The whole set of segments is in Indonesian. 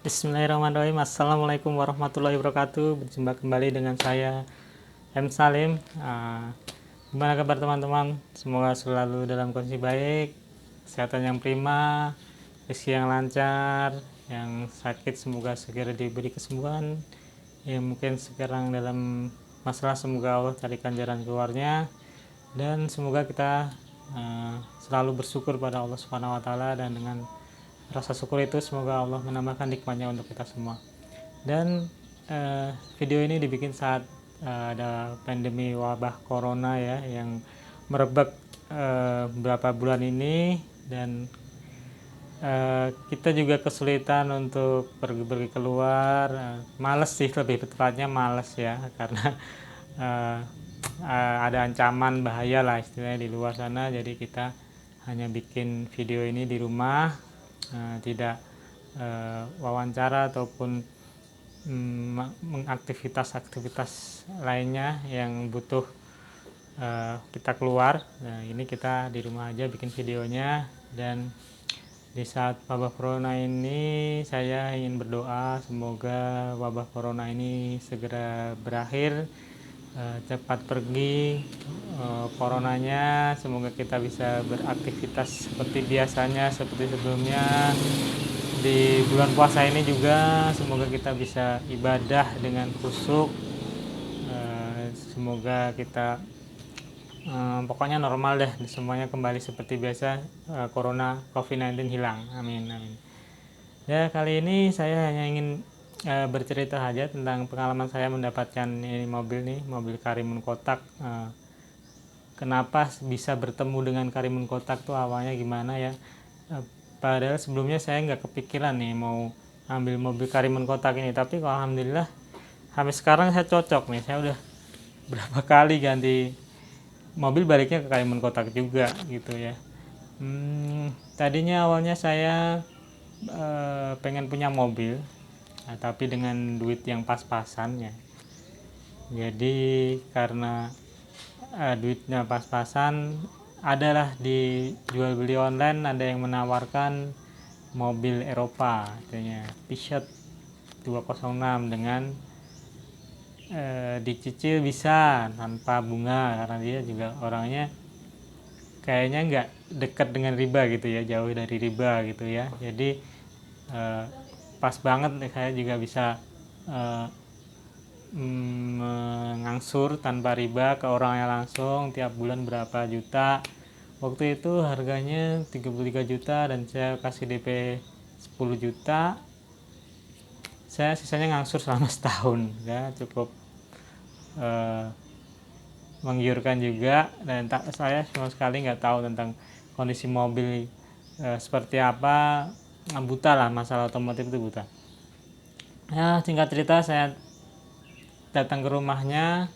Bismillahirrahmanirrahim. Assalamualaikum warahmatullahi wabarakatuh. Berjumpa kembali dengan saya M Salim. Gimana kabar teman-teman? Semoga selalu dalam kondisi baik, kesehatan yang prima, rezeki yang lancar. Yang sakit semoga segera diberi kesembuhan. Yang mungkin sekarang dalam masalah semoga Allah carikan jalan keluarnya. Dan semoga kita selalu bersyukur pada Allah Subhanahu Wa Taala, dan dengan rasa syukur itu semoga Allah menambahkan nikmatnya untuk kita semua. Dan video ini dibikin saat ada pandemi wabah corona ya, yang merebak beberapa bulan ini. Dan kita juga kesulitan untuk pergi keluar, males sih, lebih tepatnya males ya, karena ada ancaman bahaya lah istilahnya di luar sana. Jadi kita hanya bikin video ini di rumah, tidak wawancara ataupun mengaktivitas-aktivitas lainnya yang butuh kita keluar. Nah, ini kita di rumah aja bikin videonya. Dan di saat wabah corona ini saya ingin berdoa semoga wabah corona ini segera berakhir, cepat pergi coronanya. Semoga kita bisa beraktivitas seperti biasanya, seperti sebelumnya. Di bulan puasa ini juga semoga kita bisa ibadah dengan khusyuk. Semoga kita pokoknya normal deh, semuanya kembali seperti biasa. Corona COVID-19 hilang, amin amin. Ya, kali ini saya hanya ingin bercerita saja tentang pengalaman saya mendapatkan ini mobil Karimun Kotak. Kenapa bisa bertemu dengan Karimun Kotak tuh awalnya gimana ya. Padahal sebelumnya saya nggak kepikiran nih mau ambil mobil Karimun Kotak ini, tapi kalau alhamdulillah sampai sekarang saya cocok nih. Saya udah berapa kali ganti mobil, baliknya ke Karimun Kotak juga gitu ya. Tadinya awalnya saya pengen punya mobil, tapi dengan duit yang pas-pasan ya. Jadi karena duitnya pas-pasan, adalah di jual beli online ada yang menawarkan mobil Eropa, artinya Peugeot 206 dengan dicicil bisa tanpa bunga, karena dia juga orangnya kayaknya nggak dekat dengan riba gitu ya, jauh dari riba gitu ya. Jadi pas banget saya juga bisa mengangsur tanpa riba ke orangnya langsung tiap bulan berapa juta. Waktu itu harganya 33 juta dan saya kasih DP 10 juta. Saya sisanya ngangsur selama setahun ya, cukup menggiurkan juga. Dan saya sama sekali nggak tahu tentang kondisi mobil seperti apa, buta lah, masalah otomotif itu buta ya. Singkat cerita, saya datang ke rumahnya,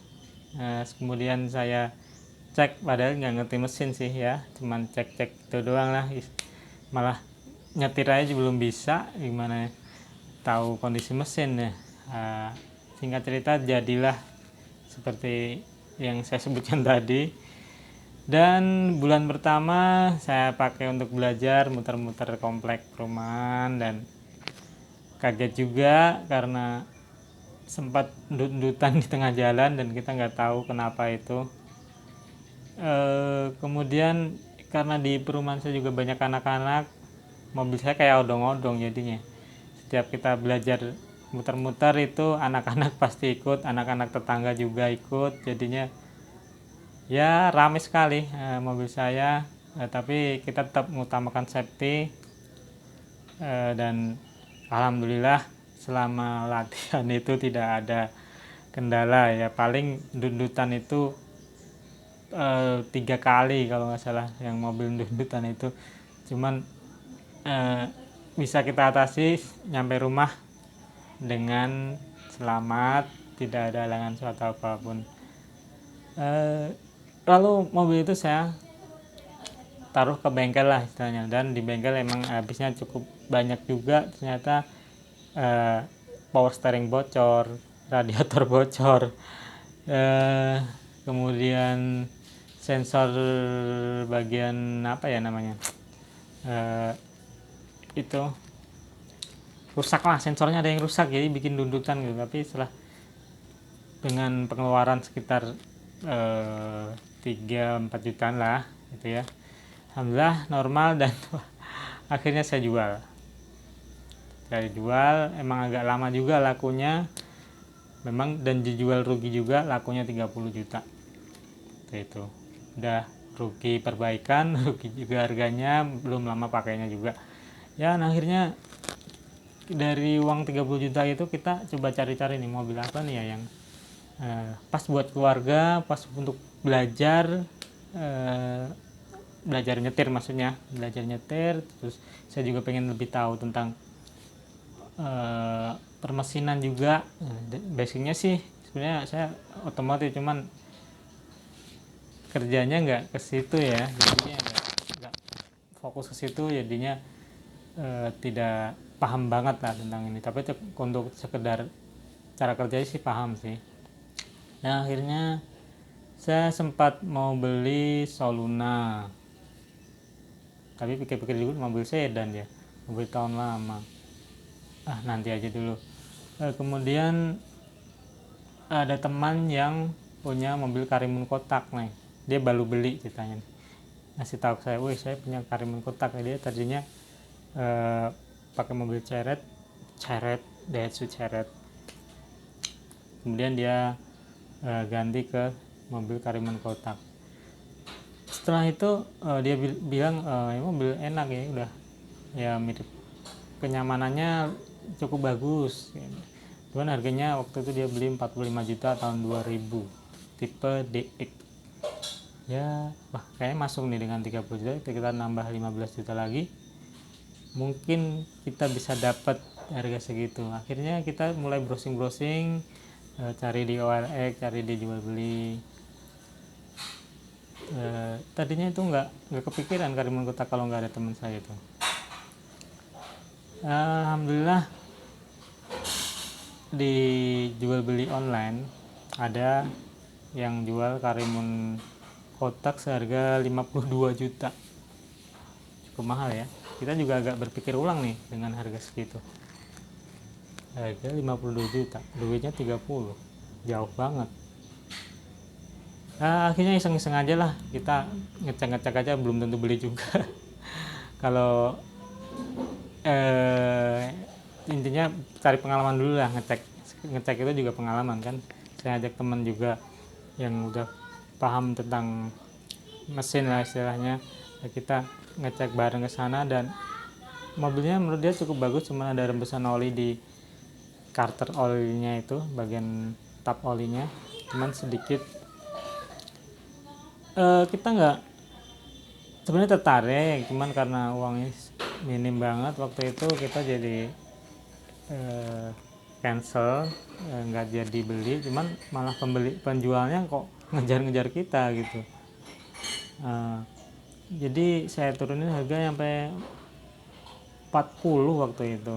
kemudian saya cek, padahal nggak ngerti mesin sih ya, cuman cek-cek itu doang lah, malah nyetir aja belum bisa, gimana tahu kondisi mesin ya. Singkat cerita, jadilah seperti yang saya sebutkan tadi. Dan bulan pertama saya pakai untuk belajar muter-muter komplek perumahan, dan kaget juga karena sempat ndut-ndutan di tengah jalan dan kita nggak tahu kenapa itu. Kemudian karena di perumahan saya juga banyak anak-anak, mobil saya kayak odong-odong jadinya. Setiap kita belajar muter-muter itu anak-anak pasti ikut, anak-anak tetangga juga ikut, jadinya ya ramai sekali mobil saya. Tapi kita tetap mengutamakan safety, dan alhamdulillah selama latihan itu tidak ada kendala ya. Paling dundutan itu 3 kali kalau nggak salah yang mobil dundutan itu, cuman bisa kita atasi nyampe rumah dengan selamat, tidak ada halangan suatu apapun. Lalu mobil itu saya taruh ke bengkel lah istilahnya, dan di bengkel emang habisnya cukup banyak juga ternyata. Power steering bocor, radiator bocor, kemudian sensor bagian apa ya namanya, itu rusak lah, sensornya ada yang rusak jadi bikin dundutan gitu. Tapi setelah dengan pengeluaran sekitar 3-4 jutaan lah gitu ya, alhamdulillah normal. Dan akhirnya saya jual. Emang agak lama juga lakunya memang, dan dijual rugi juga, lakunya 30 juta itu udah rugi perbaikan, rugi juga harganya, belum lama pakainya juga ya. Nah, akhirnya dari uang 30 juta itu kita coba cari-cari nih mobil apa nih ya yang pas buat keluarga, pas untuk belajar, belajar nyetir maksudnya, belajar nyetir. Terus saya juga pengen lebih tahu tentang permesinan juga. Basicnya sih sebenarnya saya otomotif, cuman kerjanya nggak ke situ ya, jadinya nggak fokus ke situ, jadinya tidak paham banget lah tentang ini. Tapi untuk sekedar cara kerjanya sih paham sih. Nah, akhirnya saya sempat mau beli Soluna, tapi pikir-pikir dulu mobil sedan ya, mobil tahun lama, nanti aja dulu. Kemudian ada teman yang punya mobil Karimun kotak nih, dia baru beli ceritanya, ngasih tahu saya, wih saya punya Karimun kotak. Dia tadinya pakai mobil Ceret Daihatsu Ceret, kemudian dia ganti ke mobil Karimun kotak. Setelah itu dia bilang mobil enak ya, udah ya mirip, kenyamanannya cukup bagus, cuman harganya waktu itu dia beli 45 juta tahun 2000, tipe DX ya. Wah, kayaknya masuk nih dengan 30 juta, kita nambah 15 juta lagi, mungkin kita bisa dapat harga segitu. Akhirnya kita mulai browsing, cari di OLX, cari di jual beli. Tadinya itu nggak kepikiran Karimun kotak kalau nggak ada teman saya itu. Alhamdulillah di jual beli online ada yang jual Karimun kotak seharga 52 juta, cukup mahal ya. Kita juga agak berpikir ulang nih dengan harga segitu, harga 52 juta, duitnya 30, jauh banget. Akhirnya iseng-iseng aja lah, kita ngecek-ngecek aja, belum tentu beli juga. Kalau intinya cari pengalaman dulu lah, ngecek itu juga pengalaman kan. Saya ajak teman juga yang udah paham tentang mesin lah istilahnya, kita ngecek bareng ke sana, dan mobilnya menurut dia cukup bagus, cuma ada rembesan oli di carter olinya itu, bagian tap olinya cuman sedikit. Kita nggak sebenarnya tertarik, cuman karena uangnya minim banget waktu itu, kita jadi cancel, nggak jadi beli. Cuman malah penjualnya kok ngejar-ngejar kita gitu. Jadi saya turunin harga sampai 40 waktu itu,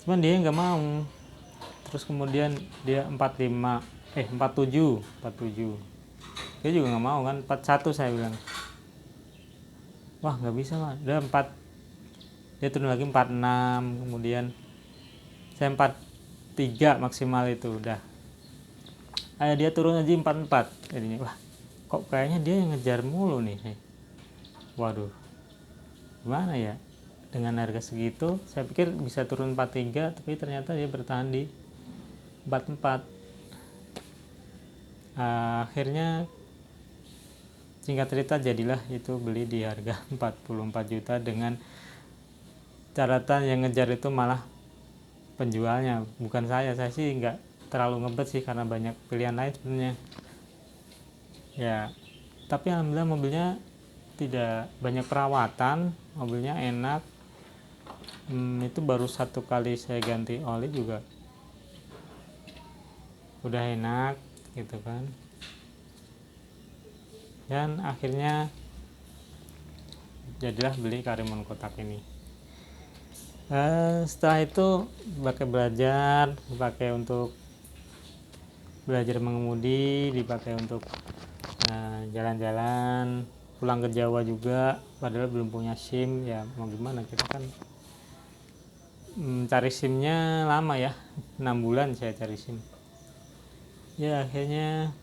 cuman dia nggak mau. Terus kemudian dia 47, dia juga nggak mau kan. 41 saya bilang, wah nggak bisa lah, udah 4, dia turun lagi 46, kemudian saya 43 maksimal itu udah. Dia turun aja 44, jadinya wah kok kayaknya dia yang ngejar mulu nih. Waduh, gimana ya, dengan harga segitu saya pikir bisa turun 43, tapi ternyata dia bertahan di 44. Akhirnya singkat cerita jadilah itu beli di harga 44 juta, dengan catatan yang ngejar itu malah penjualnya, bukan saya sih nggak terlalu ngebet sih, karena banyak pilihan lain sebenarnya ya. Tapi alhamdulillah mobilnya tidak banyak perawatan, mobilnya enak. Itu baru 1 kali saya ganti oli juga udah enak gitu kan. Dan akhirnya jadilah beli Karimun kotak ini. Setelah itu dipakai untuk belajar mengemudi, dipakai untuk jalan-jalan, pulang ke Jawa juga, padahal belum punya SIM ya, mau gimana, kita kan cari SIM-nya lama ya, 6 bulan saya cari SIM. Ya akhirnya